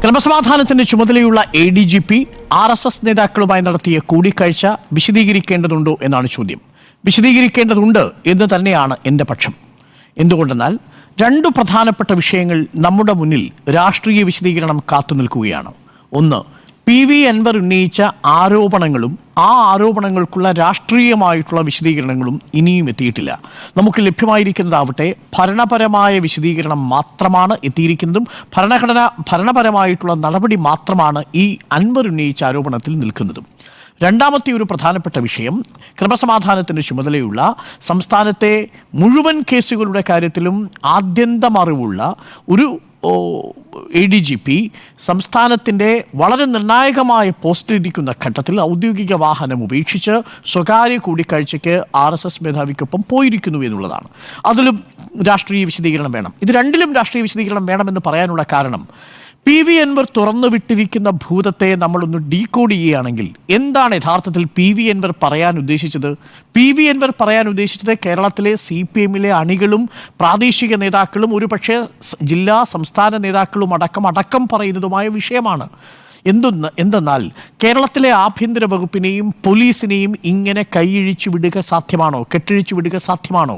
ക്രമസമാധാനത്തിന്റെ ചുമതലയുള്ള ADGP RSS നേതാക്കളുമായി നടത്തിയ കൂടിക്കാഴ്ച വിശദീകരിക്കേണ്ടതുണ്ടോ എന്നാണ് ചോദ്യം. വിശദീകരിക്കേണ്ടതുണ്ട് എന്ന് തന്നെയാണ് എൻ്റെ പക്ഷം. എന്തുകൊണ്ടെന്നാൽ രണ്ടു പ്രധാനപ്പെട്ട വിഷയങ്ങൾ നമ്മുടെ മുന്നിൽ രാഷ്ട്രീയ വിശദീകരണം കാത്തു നിൽക്കുകയാണ്. ഒന്ന്, PV അൻവർ ഉന്നയിച്ച ആരോപണങ്ങളും ആ ആരോപണങ്ങൾക്കുള്ള രാഷ്ട്രീയമായിട്ടുള്ള വിശദീകരണങ്ങളും ഇനിയും എത്തിയിട്ടില്ല. നമുക്ക് ലഭ്യമായിരിക്കുന്നതാവട്ടെ ഭരണപരമായ വിശദീകരണം മാത്രമാണ് എത്തിയിരിക്കുന്നതും ഭരണപരമായിട്ടുള്ള നടപടി മാത്രമാണ് ഈ അൻവർ ഉന്നയിച്ച ആരോപണത്തിൽ നിൽക്കുന്നതും. രണ്ടാമത്തെ ഒരു പ്രധാനപ്പെട്ട വിഷയം, ക്രമസമാധാനത്തിൻ്റെ ചുമതലയുള്ള സംസ്ഥാനത്തെ മുഴുവൻ കേസുകളുടെ കാര്യത്തിലും ആദ്യന്തമറിവുള്ള ഒരു ADGP സംസ്ഥാനത്തിൻ്റെ വളരെ നിർണായകമായ പോസ്റ്റിലിരിക്കുന്ന ഘട്ടത്തിൽ ഔദ്യോഗിക വാഹനം ഉപേക്ഷിച്ച് സ്വകാര്യ കൂടിക്കാഴ്ചയ്ക്ക് RSS മേധാവിക്കൊപ്പം പോയിരിക്കുന്നു എന്നുള്ളതാണ്. അതിലും രാഷ്ട്രീയ വിശദീകരണം വേണം. ഇത് രണ്ടിലും രാഷ്ട്രീയ വിശദീകരണം വേണമെന്ന് പറയാനുള്ള കാരണം, PV അൻവർ തുറന്നു വിട്ടിരിക്കുന്ന ഭൂതത്തെ നമ്മളൊന്ന് ഡീകോഡ് ചെയ്യുകയാണെങ്കിൽ എന്താണ് യഥാർത്ഥത്തിൽ PV അൻവർ പറയാൻ ഉദ്ദേശിച്ചത്? PV അൻവർ പറയാൻ ഉദ്ദേശിച്ചത് കേരളത്തിലെ CPM-ലെ അണികളും പ്രാദേശിക നേതാക്കളും ഒരുപക്ഷെ ജില്ലാ സംസ്ഥാന നേതാക്കളും അടക്കം പറയുന്നതുമായ വിഷയമാണ്. എന്തെന്നാൽ കേരളത്തിലെ ആഭ്യന്തര വകുപ്പിനെയും പോലീസിനെയും ഇങ്ങനെ കൈയിഴിച്ചു വിടുക സാധ്യമാണോ, കെട്ടിഴിച്ചു വിടുക സാധ്യമാണോ?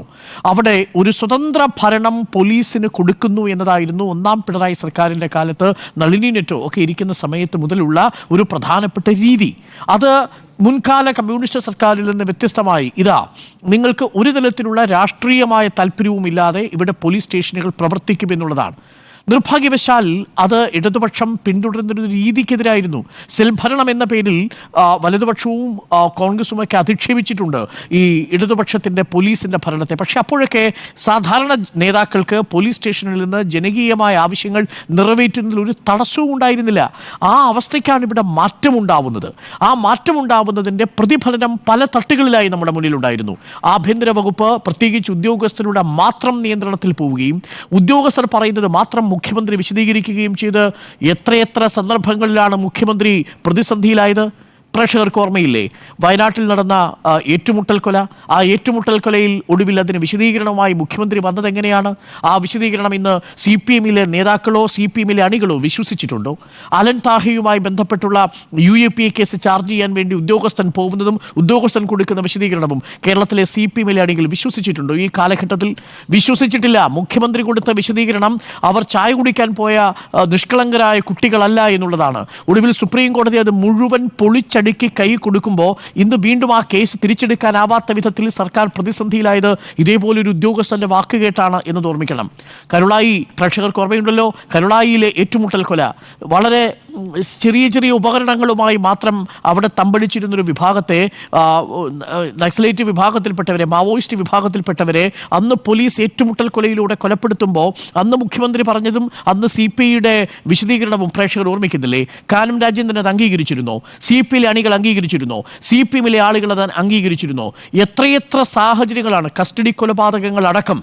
അവിടെ ഒരു സ്വതന്ത്ര ഭരണം പോലീസിന് കൊടുക്കുന്നു എന്നതായിരുന്നു ഒന്നാം പിണറായി സർക്കാരിൻ്റെ കാലത്ത് നളിനി നെറ്റോ ഒക്കെ ഇരിക്കുന്ന സമയത്ത് മുതലുള്ള ഒരു പ്രധാനപ്പെട്ട രീതി. അത് മുൻകാല കമ്മ്യൂണിസ്റ്റ് സർക്കാരിൽ നിന്ന് വ്യത്യസ്തമായി നിങ്ങൾക്ക് ഒരു തരത്തിലുള്ള രാഷ്ട്രീയമായ താല്പര്യവുമില്ലാതെ ഇവിടെ പോലീസ് സ്റ്റേഷനുകൾ പ്രവർത്തിക്കുമെന്നുള്ളതാണ്. നിർഭാഗ്യവശാൽ അത് ഇടതുപക്ഷം പിന്തുടരുന്നൊരു രീതിക്കെതിരായിരുന്നു. സെൽഭരണം എന്ന പേരിൽ വലതുപക്ഷവും കോൺഗ്രസുമൊക്കെ അധിക്ഷേപിച്ചിട്ടുണ്ട് ഈ ഇടതുപക്ഷത്തിൻ്റെ പോലീസിൻ്റെ ഭരണത്തെ. പക്ഷെ അപ്പോഴൊക്കെ സാധാരണ നേതാക്കൾക്ക് പോലീസ് സ്റ്റേഷനിൽ നിന്ന് ജനകീയമായ ആവശ്യങ്ങൾ നിറവേറ്റുന്നതിൽ ഒരു തടസ്സവും ഉണ്ടായിരുന്നില്ല. ആ അവസ്ഥയ്ക്കാണ് ഇവിടെ മാറ്റമുണ്ടാവുന്നത്. ആ മാറ്റമുണ്ടാവുന്നതിൻ്റെ പ്രതിഫലനം പല തട്ടുകളിലായി നമ്മുടെ മുന്നിലുണ്ടായിരുന്നു. ആഭ്യന്തര വകുപ്പ് പ്രത്യേകിച്ച് ഉദ്യോഗസ്ഥരുടെ മാത്രം നിയന്ത്രണത്തിൽ പോവുകയും ഉദ്യോഗസ്ഥർ പറയുന്നത് മാത്രം മുഖ്യമന്ത്രി വിശദീകരിക്കുകയും ചെയ്ത് എത്രയെത്ര സന്ദർഭങ്ങളിലാണ് മുഖ്യമന്ത്രി പ്രതിസന്ധിയിലായത്? പ്രേക്ഷകർക്ക് ഓർമ്മയില്ലേ വയനാട്ടിൽ നടന്ന ഏറ്റുമുട്ടൽ കൊല? ആ ഏറ്റുമുട്ടൽ കൊലയിൽ ഒടുവിൽ അതിന് വിശദീകരണവുമായി മുഖ്യമന്ത്രി വന്നത് എങ്ങനെയാണ്? ആ വിശദീകരണം ഇന്ന് CPM-ലെ നേതാക്കളോ CPM-ലെ അണികളോ വിശ്വസിച്ചിട്ടുണ്ടോ? അലൻ താഹയുമായി ബന്ധപ്പെട്ടുള്ള UAPA കേസ് ചാർജ് ചെയ്യാൻ വേണ്ടി ഉദ്യോഗസ്ഥൻ പോകുന്നതും ഉദ്യോഗസ്ഥൻ കൊടുക്കുന്ന വിശദീകരണവും കേരളത്തിലെ CPM-ലെ അണികൾ വിശ്വസിച്ചിട്ടുണ്ടോ? ഈ കാലഘട്ടത്തിൽ വിശ്വസിച്ചിട്ടില്ല. മുഖ്യമന്ത്രി കൊടുത്ത വിശദീകരണം അവർ ചായ കുടിക്കാൻ പോയ നിഷ്കളങ്കരായ കുട്ടികളല്ല എന്നുള്ളതാണ്. ഒടുവിൽ സുപ്രീം കോടതി അത് മുഴുവൻ പൊളിച്ചടുക്കി കൈ കൊടുക്കുമ്പോൾ ഇന്ന് വീണ്ടും ആ കേസ് തിരിച്ചെടുക്കാനാവാത്ത വിധത്തിൽ സർക്കാർ പ്രതിസന്ധിയിലായത് ഇതേപോലൊരു ഉദ്യോഗസ്ഥന്റെ വാക്ക് കേട്ടാണ് എന്നത് ഓർമ്മിക്കണം. കരുളായി, പ്രേക്ഷകർക്ക് ഓർമ്മയുണ്ടല്ലോ, കരുളായിയിലെ ഏറ്റുമുട്ടൽ കൊല വളരെ ചെറിയ ഉപകരണങ്ങളുമായി മാത്രം അവിടെ തമ്പടിച്ചിരുന്നൊരു വിഭാഗത്തെ, നക്സലേറ്റ് വിഭാഗത്തിൽപ്പെട്ടവരെ, മാവോയിസ്റ്റ് വിഭാഗത്തിൽപ്പെട്ടവരെ അന്ന് പോലീസ് ഏറ്റുമുട്ടൽ കൊലയിലൂടെ കൊലപ്പെടുത്തുമ്പോൾ അന്ന് മുഖ്യമന്ത്രി പറഞ്ഞതും അന്ന് CPI-യുടെ വിശദീകരണവും പ്രേക്ഷകർ ഓർമ്മിക്കുന്നില്ലേ? കാനം രാജേന്ദ്രൻ അത് അംഗീകരിച്ചിരുന്നോ? CPI-ലെ അണികൾ അംഗീകരിച്ചിരുന്നോ? CPM-ലെ ആളുകൾ അത് അംഗീകരിച്ചിരുന്നോ? എത്രയെത്ര സാഹചര്യങ്ങളാണ് കസ്റ്റഡി കൊലപാതകങ്ങൾ അടക്കം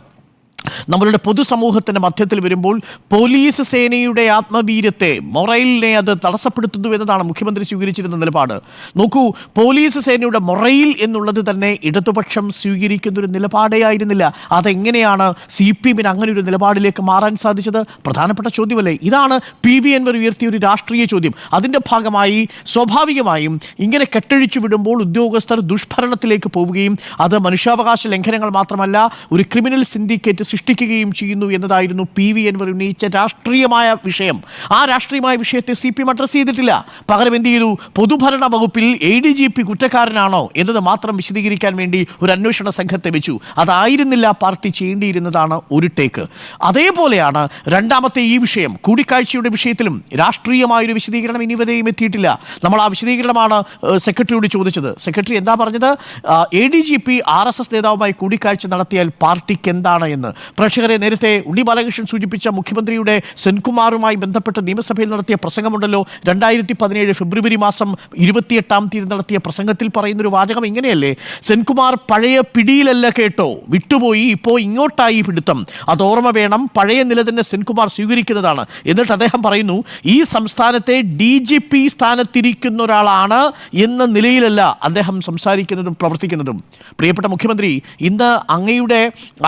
നമ്മളുടെ പൊതുസമൂഹത്തിൻ്റെ മധ്യത്തിൽ വരുമ്പോൾ പോലീസ് സേനയുടെ ആത്മവീര്യത്തെ, മൊറൈലിനെ അത് തടസ്സപ്പെടുത്തുന്നു എന്നതാണ് മുഖ്യമന്ത്രി സ്വീകരിച്ചിരുന്ന നിലപാട്. നോക്കൂ, പോലീസ് സേനയുടെ മൊറൈൽ എന്നുള്ളത് തന്നെ ഇടതുപക്ഷം സ്വീകരിക്കുന്നൊരു നിലപാടേ ആയിരുന്നില്ല. അതെങ്ങനെയാണ് CPM-ന് അങ്ങനെ ഒരു നിലപാടിലേക്ക് മാറാൻ സാധിച്ചത്? പ്രധാനപ്പെട്ട ചോദ്യമല്ലേ? ഇതാണ് PV അൻവർ ഉയർത്തിയ ഒരു രാഷ്ട്രീയ ചോദ്യം. അതിൻ്റെ ഭാഗമായി സ്വാഭാവികമായും ഇങ്ങനെ കെട്ടഴിച്ചു വിടുമ്പോൾ ഉദ്യോഗസ്ഥർ ദുഷ്ഭരണത്തിലേക്ക് പോവുകയും അത് മനുഷ്യാവകാശ ലംഘനങ്ങൾ മാത്രമല്ല ഒരു ക്രിമിനൽ സിൻഡിക്കേറ്റ് സൃഷ്ടിക്കുകയും ചെയ്യുന്നു എന്നതായിരുന്നു PV അൻവർ ഉന്നയിച്ച രാഷ്ട്രീയമായ വിഷയം. ആ രാഷ്ട്രീയമായ വിഷയത്തെ CPM അഡ്രസ് ചെയ്തിട്ടില്ല. പകരം എന്ത് ചെയ്തു? പൊതുഭരണ വകുപ്പിൽ ADGP കുറ്റക്കാരനാണോ എന്നത് മാത്രം വിശദീകരിക്കാൻ വേണ്ടി ഒരു അന്വേഷണ സംഘത്തെ വെച്ചു. അതായിരുന്നില്ല പാർട്ടി ചെയ്യേണ്ടിയിരുന്നതാണ് ഒരു ടേക്ക്. അതേപോലെയാണ് രണ്ടാമത്തെ ഈ വിഷയം, കൂടിക്കാഴ്ചയുടെ വിഷയത്തിലും രാഷ്ട്രീയമായൊരു വിശദീകരണം ഇനിവരെയും എത്തിയിട്ടില്ല. നമ്മൾ ആ വിശദീകരണമാണ് സെക്രട്ടറിയോട് ചോദിച്ചത്. സെക്രട്ടറി എന്താ പറഞ്ഞത്? ADGP RSS നേതാവുമായി കൂടിക്കാഴ്ച നടത്തിയാൽ പാർട്ടിക്ക് എന്താണ് എന്ന്. പ്രേക്ഷകരെ, നേരത്തെ ഉണ്ണി ബാലകൃഷ്ണൻ സൂചിപ്പിച്ച മുഖ്യമന്ത്രിയുടെ സെൻകുമാറുമായി ബന്ധപ്പെട്ട് നിയമസഭയിൽ നടത്തിയ പ്രസംഗമുണ്ടല്ലോ, 2017 ഫെബ്രുവരി മാസം 28 നടത്തിയ പ്രസംഗത്തിൽ പറയുന്നൊരു വാചകം ഇങ്ങനെയല്ലേ? സെൻകുമാർ പഴയ പിടിയിലല്ല കേട്ടോ, വിട്ടുപോയി, ഇപ്പോൾ ഇങ്ങോട്ടായി പിടുത്തം, അത് ഓർമ്മ വേണം, പഴയ നില തന്നെ സെൻകുമാർ സ്വീകരിക്കുന്നതാണ്. എന്നിട്ട് അദ്ദേഹം പറയുന്നു, ഈ സംസ്ഥാനത്തെ DGP സ്ഥാനത്തിരിക്കുന്ന ഒരാളാണ് എന്ന നിലയിലല്ല അദ്ദേഹം സംസാരിക്കുന്നതും പ്രവർത്തിക്കുന്നതും. പ്രിയപ്പെട്ട മുഖ്യമന്ത്രി, ഇന്ന് അങ്ങയുടെ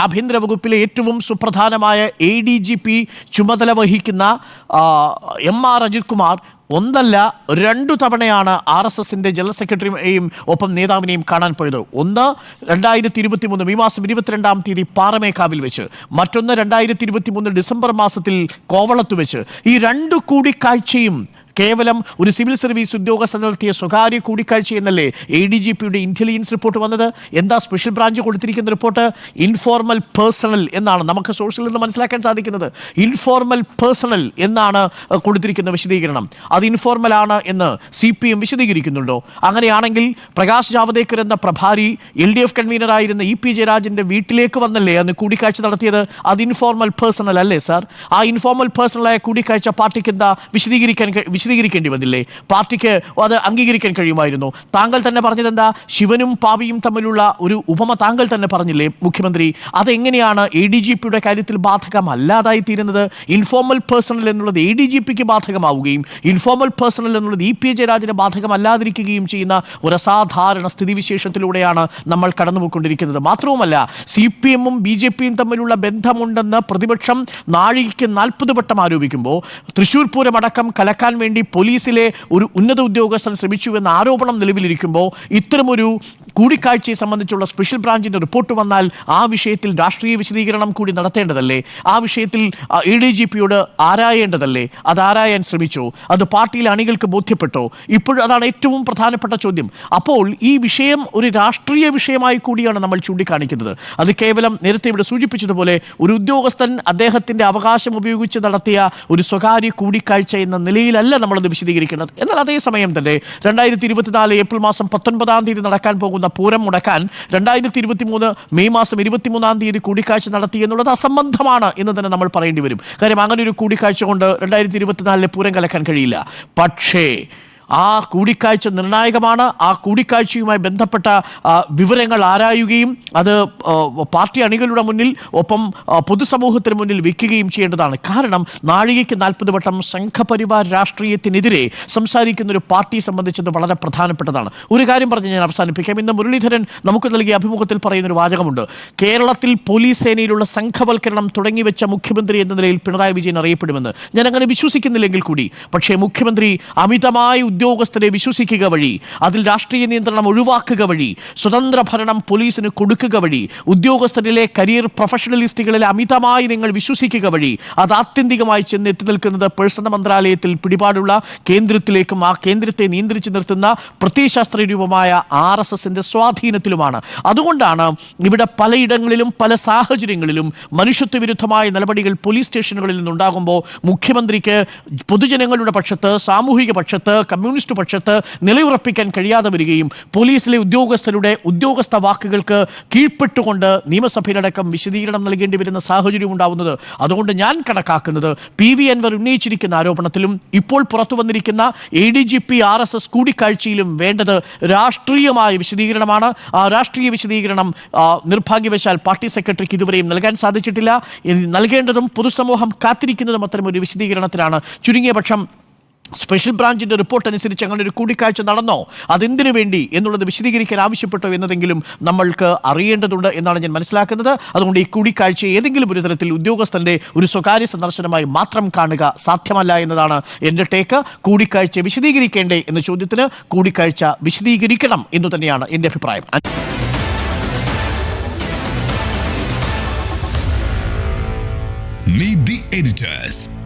ആഭ്യന്തര വകുപ്പിലെ കേരളത്തിലെ ഏറ്റവും സുപ്രധാനമായ ADGP ചുമതല വഹിക്കുന്ന MR അജിത് കുമാർ ഒന്നല്ല 2 തവണയാണ് RSSന്റെ ജനറൽ സെക്രട്ടറിയെയും ഒപ്പം നേതാവിനെയും കാണാൻ പോയത്. ഒന്ന് 2023 ഈ മാസം 22-ാം തീയതി പാറമേക്കാവിൽ വെച്ച്, മറ്റൊന്ന് 2023 ഡിസംബർ മാസത്തിൽ കോവളത്ത് വെച്ച്. ഈ 2 കൂടിക്കാഴ്ചയും കേവലം ഒരു സിവിൽ സർവീസ് ഉദ്യോഗസ്ഥർ നടത്തിയ സ്വകാര്യ കൂടിക്കാഴ്ച എന്നല്ലേ ADGPയുടെ ഇന്റലിജൻസ് റിപ്പോർട്ട് വന്നത്? എന്താ സ്പെഷ്യൽ ബ്രാഞ്ച് കൊടുത്തിരിക്കുന്ന റിപ്പോർട്ട്? ഇൻഫോർമൽ പേഴ്സണൽ എന്നാണ് നമുക്ക് സോഴ്സിൽ നിന്ന് മനസ്സിലാക്കാൻ സാധിക്കുന്നത്. ഇൻഫോർമൽ പേഴ്സണൽ എന്നാണ് കൊടുത്തിരിക്കുന്ന വിശദീകരണം. അത് ഇൻഫോർമൽ ആണ് എന്ന് CPM വിശദീകരിക്കുന്നുണ്ടോ? അങ്ങനെയാണെങ്കിൽ പ്രകാശ് ജാവദേക്കർ എന്ന പ്രഭാരി LDF കൺവീനറായിരുന്ന EP ജയരാജന്റെ വീട്ടിലേക്ക് വന്നല്ലേ അന്ന് കൂടിക്കാഴ്ച നടത്തിയത്? അത് ഇൻഫോർമൽ പേഴ്സണൽ അല്ലേ സാർ? ആ ഇൻഫോർമൽ പേഴ്സണലായ കൂടിക്കാഴ്ച പാർട്ടിക്ക് എന്താ വിശദീകരിക്കേണ്ടി വന്നില്ലേ? പാർട്ടിക്ക് അത് അംഗീകരിക്കാൻ കഴിയുമായിരുന്നു. താങ്കൾ തന്നെ പറഞ്ഞതെന്താ? ശിവനും പാപിയും തമ്മിലുള്ള ഒരു ഉപമ താങ്കൾ തന്നെ പറഞ്ഞില്ലേ മുഖ്യമന്ത്രി? അതെങ്ങനെയാണ് ADGPയുടെ കാര്യത്തിൽ ബാധകമല്ലാതായി തീരുന്നത്? ഇൻഫോർമൽ പേഴ്സണൽ എന്നുള്ളത് ADGPക്ക് ബാധകമാവുകയും ഇൻഫോർമൽ പേഴ്സണൽ എന്നുള്ളത് EP ജയരാജന് ബാധകമല്ലാതിരിക്കുകയും ചെയ്യുന്ന ഒരു അസാധാരണ സ്ഥിതിവിശേഷത്തിലൂടെയാണ് നമ്മൾ കടന്നുപോയിക്കൊണ്ടിരിക്കുന്നത്. മാത്രവുമല്ല, CPM-ഉം BJP-യും തമ്മിലുള്ള ബന്ധമുണ്ടെന്ന് പ്രതിപക്ഷം നാഴികയ്ക്ക് 40 വട്ടം ആരോപിക്കുമ്പോൾ തൃശ്ശൂർ പൂരമടക്കം കലക്കാൻ വേണ്ടി പോലീസിലെ ഒരു ഉന്നത ഉദ്യോഗസ്ഥൻ ശ്രമിച്ചു എന്ന ആരോപണം നിലവിലിരിക്കുമ്പോൾ ഇത്തരമൊരു കൂടിക്കാഴ്ചയെ സംബന്ധിച്ചുള്ള സ്പെഷ്യൽ ബ്രാഞ്ചിന്റെ റിപ്പോർട്ട് വന്നാൽ ആ വിഷയത്തിൽ രാഷ്ട്രീയ വിശദീകരണം കൂടി നടത്തേണ്ടതല്ലേ? ആ വിഷയത്തിൽ ADGPയോട് ആരായേണ്ടതല്ലേ? അത് ആരായാൻ ശ്രമിച്ചോ? അത് പാർട്ടിയിലെ അണികൾക്ക് ബോധ്യപ്പെട്ടോ? ഇപ്പോഴും അതാണ് ഏറ്റവും പ്രധാനപ്പെട്ട ചോദ്യം. അപ്പോൾ ഈ വിഷയം ഒരു രാഷ്ട്രീയ വിഷയമായി കൂടിയാണ് നമ്മൾ ചൂണ്ടിക്കാണിക്കുന്നത്. അത് കേവലം നേരത്തെ ഇവിടെ സൂചിപ്പിച്ചതുപോലെ ഒരു ഉദ്യോഗസ്ഥൻ അദ്ദേഹത്തിന്റെ അവകാശം ഉപയോഗിച്ച് നടത്തിയ ഒരു സ്വകാര്യ കൂടിക്കാഴ്ച എന്ന നിലയിലല്ല നമ്മളത് വിശദീകരിക്കുന്നത്. എന്നാൽ അതേസമയം തന്നെ 2024 ഏപ്രിൽ മാസം 19-ാം തീയതി നടക്കാൻ പോകുന്ന പൂരം മുടക്കാൻ 2023 മെയ് മാസം 23-ാം തീയതി കൂടിക്കാഴ്ച നടത്തി എന്നുള്ളത് അസംബന്ധമാണ് എന്ന് തന്നെ നമ്മൾ പറയേണ്ടി വരും. കാര്യം അങ്ങനെ ഒരു കൂടിക്കാഴ്ച കൊണ്ട് 2024 പൂരം കലക്കാൻ കഴിയില്ല. പക്ഷേ ആ കൂടിക്കാഴ്ച നിർണായകമാണ്. ആ കൂടിക്കാഴ്ചയുമായി ബന്ധപ്പെട്ട വിവരങ്ങൾ ആരായുകയും അത് പാർട്ടി അണികളുടെ മുന്നിൽ ഒപ്പം പൊതുസമൂഹത്തിന് മുന്നിൽ വയ്ക്കുകയും ചെയ്യേണ്ടതാണ്. കാരണം നാഴികയ്ക്ക് 40 വട്ടം സംഘപരിവാർ രാഷ്ട്രീയത്തിനെതിരെ സംസാരിക്കുന്ന ഒരു പാർട്ടിയെ സംബന്ധിച്ചത് വളരെ പ്രധാനപ്പെട്ടതാണ്. ഒരു കാര്യം പറഞ്ഞ് ഞാൻ അവസാനിപ്പിക്കാം. ഇന്ന് മുരളീധരൻ നമുക്ക് നൽകിയ അഭിമുഖത്തിൽ പറയുന്നൊരു വാചകമുണ്ട്. കേരളത്തിൽ പോലീസ് സേനയിലുള്ള സംഘവൽക്കരണം തുടങ്ങിവെച്ച മുഖ്യമന്ത്രി എന്ന നിലയിൽ പിണറായി വിജയൻ അറിയപ്പെടുമെന്ന് ഞാൻ അങ്ങനെ വിശ്വസിക്കുന്നില്ലെങ്കിൽ കൂടി, പക്ഷേ മുഖ്യമന്ത്രി അമിതമായി ഉദ്യോഗസ്ഥരെ വിശ്വസിക്കുക വഴി, അതിൽ രാഷ്ട്രീയ നിയന്ത്രണം ഒഴിവാക്കുക വഴി, സ്വതന്ത്ര ഭരണം പോലീസിന് കൊടുക്കുക വഴി, ഉദ്യോഗസ്ഥരിലെ കരിയർ പ്രൊഫഷണലിസ്റ്റുകളിൽ അമിതമായി നിങ്ങൾ വിശ്വസിക്കുക വഴി അത് ആത്യന്തികമായി ചെന്ന് എത്തി നിൽക്കുന്നത് പേഴ്സണൽ മന്ത്രാലയത്തിൽ പിടിപാടുള്ള കേന്ദ്രത്തിലേക്കും ആ കേന്ദ്രത്തെ നിയന്ത്രിച്ചു നിർത്തുന്ന പ്രത്യയശാസ്ത്ര രൂപമായ RSSന്റെ സ്വാധീനത്തിലുമാണ്. അതുകൊണ്ടാണ് ഇവിടെ പലയിടങ്ങളിലും പല സാഹചര്യങ്ങളിലും മനുഷ്യത്വ വിരുദ്ധമായ നടപടികൾ പോലീസ് സ്റ്റേഷനുകളിൽ നിന്നുണ്ടാകുമ്പോൾ മുഖ്യമന്ത്രിക്ക് പൊതുജനങ്ങളുടെ പക്ഷത്ത്, സാമൂഹിക പക്ഷത്ത്, കമ്മ്യൂണിസ്റ്റ് പക്ഷത്ത് നിലയുറപ്പിക്കാൻ കഴിയാതെ വരികയും പോലീസിലെ ഉദ്യോഗസ്ഥരുടെ ഉദ്യോഗസ്ഥ വാക്കുകൾക്ക് കീഴ്പ്പെട്ടുകൊണ്ട് നിയമസഭയിലടക്കം വിശദീകരണം നൽകേണ്ടി വരുന്ന സാഹചര്യം ഉണ്ടാവുന്നത്. അതുകൊണ്ട് ഞാൻ കണക്കാക്കുന്നത് PV അൻവർ ഉന്നയിച്ചിരിക്കുന്ന ആരോപണത്തിലും ഇപ്പോൾ പുറത്തു വന്നിരിക്കുന്ന ADGP RSS കൂടിക്കാഴ്ചയിലും വേണ്ടത് രാഷ്ട്രീയമായ വിശദീകരണമാണ്. ആ രാഷ്ട്രീയ വിശദീകരണം നിർഭാഗ്യവശാൽ പാർട്ടി സെക്രട്ടറിക്ക് ഇതുവരെയും നൽകാൻ സാധിച്ചിട്ടില്ല. നൽകേണ്ടതും പൊതുസമൂഹം കാത്തിരിക്കുന്നതും അത്തരമൊരു വിശദീകരണത്തിലാണ്. ചുരുങ്ങിയ പക്ഷം സ്പെഷ്യൽ ബ്രാഞ്ചിന്റെ റിപ്പോർട്ട് അനുസരിച്ച് അങ്ങനെ ഒരു കൂടിക്കാഴ്ച നടന്നോ, അതെന്തിനു വേണ്ടി എന്നുള്ളത് വിശദീകരിക്കാൻ ആവശ്യപ്പെട്ടോ എന്നതെങ്കിലും നമ്മൾക്ക് അറിയേണ്ടതുണ്ട് എന്നാണ് ഞാൻ മനസ്സിലാക്കുന്നത്. അതുകൊണ്ട് ഈ കൂടിക്കാഴ്ച ഏതെങ്കിലും ഒരു തരത്തിൽ ഉദ്യോഗസ്ഥന്റെ ഒരു സ്വകാര്യ സന്ദർശനമായി മാത്രം കാണുക സാധ്യമല്ല എന്നതാണ് എൻ്റെ ടേക്ക്. കൂടിക്കാഴ്ച വിശദീകരിക്കേണ്ടേ എന്ന ചോദ്യത്തിന് കൂടിക്കാഴ്ച വിശദീകരിക്കണം എന്നു തന്നെയാണ് എൻ്റെ അഭിപ്രായം. Meet the editors.